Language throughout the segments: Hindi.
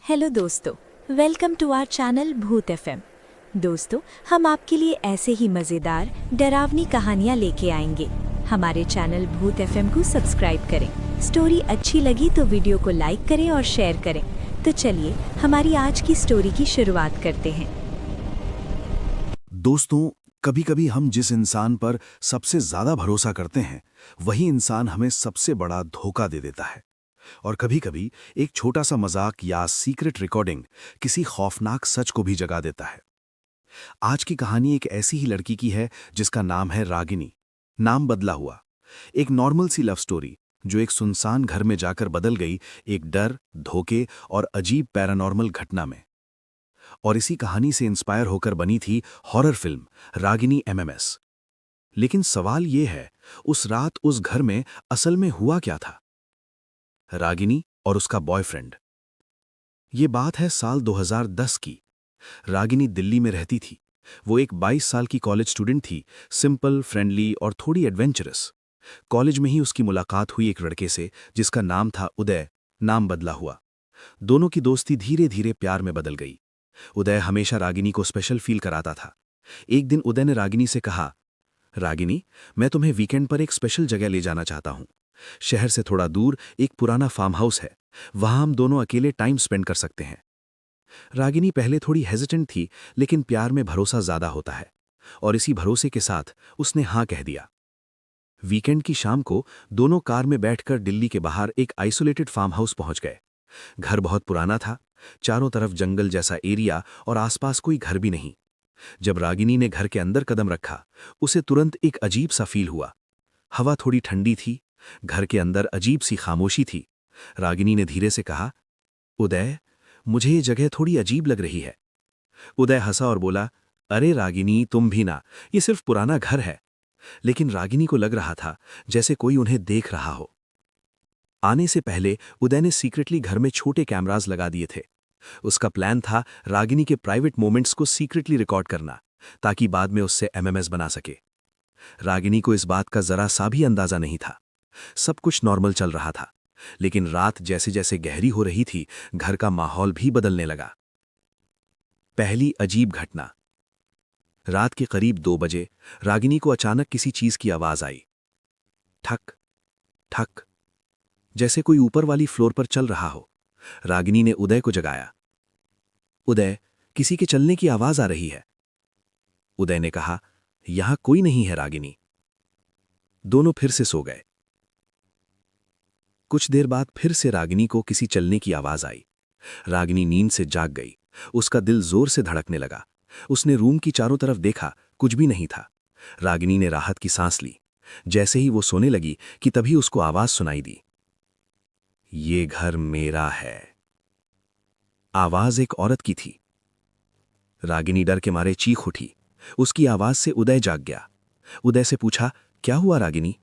हेलो दोस्तों, वेलकम टू आवर चैनल भूत एफएम। दोस्तों, हम आपके लिए ऐसे ही मज़ेदार डरावनी कहानियाँ लेके आएंगे। हमारे चैनल भूत एफएम को सब्सक्राइब करें। स्टोरी अच्छी लगी तो वीडियो को लाइक करें और शेयर करें। तो चलिए हमारी आज की स्टोरी की शुरुआत करते हैं। दोस्तों, कभी-कभी हम जिस इंसान पर सबसे ज्यादा भरोसा करते हैं, वही इंसान हमें सबसे बड़ा धोखा दे देता है। और कभी-कभी एक छोटा सा मजाक या सीक्रेट रिकॉर्डिंग किसी खौफनाक सच को भी जगा देता है। आज की कहानी एक ऐसी ही लड़की की है जिसका नाम है रागिनी। नाम बदला हुआ, एक नॉर्मल सी लव स्टोरी जो एक सुनसान घर में जाकर बदल गई एक डर, धोखे और अजीब पैरानॉर्मल घटना में। और इसी कहानी से इंस्पायर होकर बनी थी हॉरर फिल्म रागिनी एमएमएस। लेकिन सवाल ये है, उस रात उस घर में असल में हुआ क्या था? रागिनी और उसका बॉयफ्रेंड। ये बात है साल 2010 की। रागिनी दिल्ली में रहती थी। वो एक 22 साल की कॉलेज स्टूडेंट थी, सिंपल, फ्रेंडली और थोड़ी एडवेंचरस। कॉलेज में ही उसकी मुलाकात हुई एक लड़के से जिसका नाम था उदय। नाम बदला हुआ। दोनों की दोस्ती धीरे धीरे प्यार में बदल गई। उदय हमेशा रागिनी को स्पेशल फील कराता था। एक दिन उदय ने रागिनी से कहा, रागिनी, मैं तुम्हें वीकेंड पर एक स्पेशल जगह ले जाना चाहता हूं। शहर से थोड़ा दूर एक पुराना फार्म हाउस है, वहां हम दोनों अकेले टाइम स्पेंड कर सकते हैं। रागिनी पहले थोड़ी हेजिटेंट थी, लेकिन प्यार में भरोसा ज्यादा होता है और इसी भरोसे के साथ उसने हां कह दिया। वीकेंड की शाम को दोनों कार में बैठकर दिल्ली के बाहर एक आइसोलेटेड फार्म हाउस पहुंच गए। घर बहुत पुराना था, चारों तरफ जंगल जैसा एरिया और आसपास कोई घर भी नहीं। जब रागिनी ने घर के अंदर कदम रखा, उसे तुरंत एक अजीब सा फील हुआ। हवा थोड़ी ठंडी थी, घर के अंदर अजीब सी खामोशी थी। रागिनी ने धीरे से कहा, उदय, मुझे ये जगह थोड़ी अजीब लग रही है। उदय हंसा और बोला, अरे रागिनी, तुम भी ना, ये सिर्फ पुराना घर है। लेकिन रागिनी को लग रहा था जैसे कोई उन्हें देख रहा हो। आने से पहले उदय ने सीक्रेटली घर में छोटे कैमरास लगा दिए थे। उसका प्लान था रागिनी के प्राइवेट मोमेंट्स को सीक्रेटली रिकॉर्ड करना, ताकि बाद में उससे एमएमएस बना सके। रागिनी को इस बात का जरा सा भी अंदाजा नहीं था। सब कुछ नॉर्मल चल रहा था, लेकिन रात जैसे जैसे गहरी हो रही थी, घर का माहौल भी बदलने लगा। पहली अजीब घटना। रात के करीब 2 बजे रागिनी को अचानक किसी चीज की आवाज आई। ठक ठक, जैसे कोई ऊपर वाली फ्लोर पर चल रहा हो। रागिनी ने उदय को जगाया। उदय, किसी के चलने की आवाज आ रही है। उदय ने कहा, यहां कोई नहीं है रागिनी। दोनों फिर से सो गए। कुछ देर बाद फिर से रागिनी को किसी चलने की आवाज आई। रागिनी नींद से जाग गई। उसका दिल जोर से धड़कने लगा। उसने रूम की चारों तरफ देखा, कुछ भी नहीं था। रागिनी ने राहत की सांस ली। जैसे ही वो सोने लगी कि तभी उसको आवाज सुनाई दी, ये घर मेरा है। आवाज एक औरत की थी। रागिनी डर के मारे चीख उठी। उसकी आवाज से उदय जाग गया। उदय से पूछा, क्या हुआ रागिनी?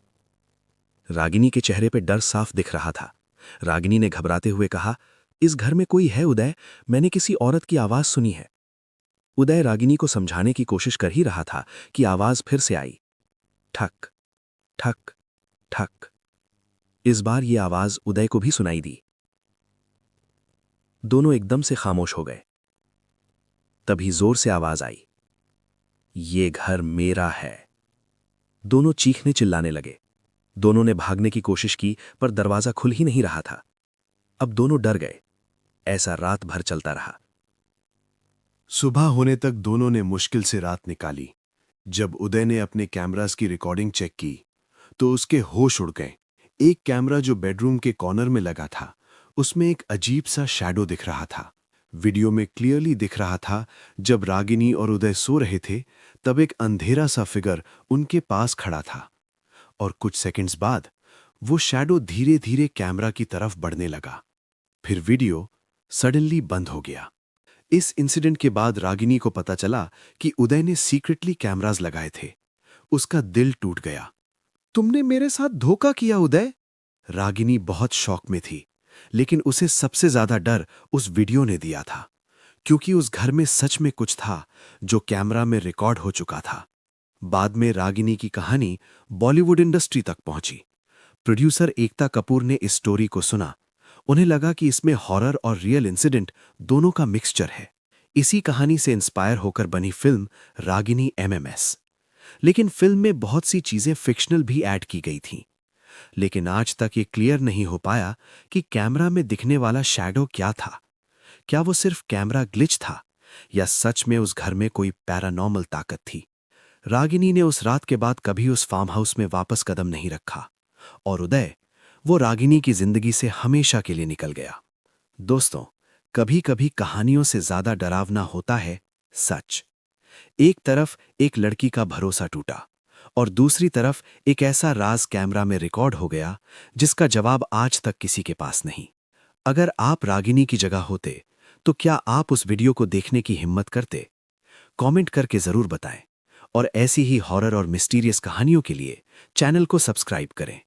रागिनी के चेहरे पे डर साफ दिख रहा था। रागिनी ने घबराते हुए कहा, इस घर में कोई है उदय, मैंने किसी औरत की आवाज सुनी है। उदय रागिनी को समझाने की कोशिश कर ही रहा था कि आवाज फिर से आई। ठक ठक ठक। इस बार यह आवाज उदय को भी सुनाई दी। दोनों एकदम से खामोश हो गए। तभी जोर से आवाज आई, ये घर मेरा है। दोनों चीखने चिल्लाने लगे। दोनों ने भागने की कोशिश की, पर दरवाजा खुल ही नहीं रहा था। अब दोनों डर गए। ऐसा रात भर चलता रहा। सुबह होने तक दोनों ने मुश्किल से रात निकाली। जब उदय ने अपने कैमरास की रिकॉर्डिंग चेक की, तो उसके होश उड़ गए। एक कैमरा जो बेडरूम के कॉर्नर में लगा था, उसमें एक अजीब सा शैडो दिख रहा था। वीडियो में क्लियरली दिख रहा था, जब रागिनी और उदय सो रहे थे, तब एक अंधेरा सा फिगर उनके पास खड़ा था। और कुछ सेकंड्स बाद वो शैडो धीरे धीरे कैमरा की तरफ बढ़ने लगा। फिर वीडियो सडनली बंद हो गया। इस इंसिडेंट के बाद रागिनी को पता चला कि उदय ने सीक्रेटली कैमरास लगाए थे। उसका दिल टूट गया। तुमने मेरे साथ धोखा किया उदय। रागिनी बहुत शॉक में थी, लेकिन उसे सबसे ज्यादा डर उस वीडियो ने दिया था, क्योंकि उस घर में सच में कुछ था जो कैमरा में रिकॉर्ड हो चुका था। बाद में रागिनी की कहानी बॉलीवुड इंडस्ट्री तक पहुंची। प्रोड्यूसर एकता कपूर ने इस स्टोरी को सुना उन्हें लगा कि इसमें हॉरर और रियल इंसिडेंट दोनों का मिक्सचर है। इसी कहानी से इंस्पायर होकर बनी फिल्म रागिनी एमएमएस। लेकिन फिल्म में बहुत सी चीजें फिक्शनल भी ऐड की गई थीं। लेकिन आज तक ये क्लियर नहीं हो पाया कि कैमरा में दिखने वाला शैडो क्या था। क्या वो सिर्फ कैमरा ग्लिच था या सच में उस घर में कोई पैरानॉर्मल ताकत थी। रागिनी ने उस रात के बाद कभी उस फार्म हाउस में वापस कदम नहीं रखा और उदय, वो रागिनी की जिंदगी से हमेशा के लिए निकल गया। दोस्तों, कभी कभी कहानियों से ज्यादा डरावना होता है सच। एक तरफ एक लड़की का भरोसा टूटा और दूसरी तरफ एक ऐसा राज कैमरा में रिकॉर्ड हो गया जिसका जवाब आज तक किसी के पास नहीं। अगर आप रागिनी की जगह होते तो क्या आप उस वीडियो को देखने की हिम्मत करते? कमेंट करके जरूर बताएं और ऐसी ही हॉरर और मिस्टीरियस कहानियों के लिए चैनल को सब्सक्राइब करें।